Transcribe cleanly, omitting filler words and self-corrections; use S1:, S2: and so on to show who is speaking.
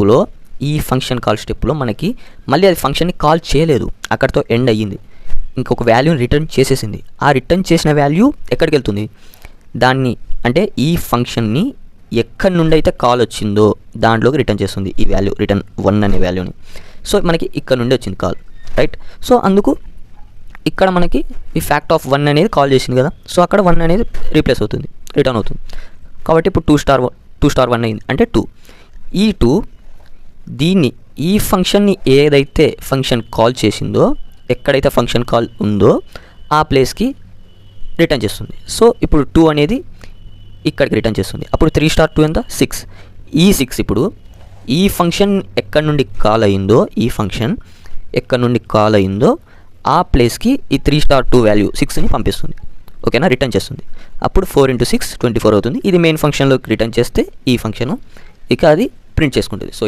S1: స్టెప్లో ఈ function call స్టెప్లో మనకి మళ్ళీ అది ఫంక్షన్ని కాల్ చేయలేదు, అక్కడితో ఎండ్ అయ్యింది. ఇంకొక వాల్యూని రిటర్న్ చేసేసింది. ఆ రిటర్న్ చేసిన వాల్యూ ఎక్కడికి వెళ్తుంది, దాన్ని అంటే ఈ ఫంక్షన్ని ఎక్కడి నుండి అయితే కాల్ వచ్చిందో దాంట్లోకి రిటర్న్ చేస్తుంది ఈ వాల్యూ, రిటర్న్ 1 అనే వాల్యూని. సో మనకి ఇక్కడ నుండి వచ్చింది కాల్, రైట్. సో అందుకు ఇక్కడ మనకి ఈ ఫ్యాక్ట్ ఆఫ్ 1 అనేది కాల్ చేసింది కదా, సో అక్కడ 1 అనేది రీప్లేస్ అవుతుంది, రిటర్న్ అవుతుంది. కాబట్టి ఇప్పుడు 2 స్టార్ 1 అయింది అంటే 2. ఈ 2 దీన్ని ఈ ఫంక్షన్ని ఏదైతే ఫంక్షన్ కాల్ చేసిందో, ఎక్కడైతే ఫంక్షన్ కాల్ ఉందో ఆ ప్లేస్కి రిటర్న్ చేస్తుంది. సో ఇప్పుడు 2 అనేది ఇక్కడికి రిటర్న్ చేస్తుంది. అప్పుడు 3 స్టార్ 2 ఎంత 6. ఈ 6 ఇప్పుడు ఈ ఫంక్షన్ ఎక్కడి నుండి కాల్ అయిందో, ఈ ఫంక్షన్ ఎక్కడి నుండి కాల్ అయిందో ఆ ప్లేస్కి ఈ 3 స్టార్ 2 వాల్యూ 6ని పంపిస్తుంది. ఓకేనా, రిటర్న్ చేస్తుంది. అప్పుడు 4 × 6 24 అవుతుంది. ఇది మెయిన్ ఫంక్షన్లోకి రిటర్న్ చేస్తే ఈ ఫంక్షన్ ఇక అది ప్రింట్ చేసుకుంటుంది. సో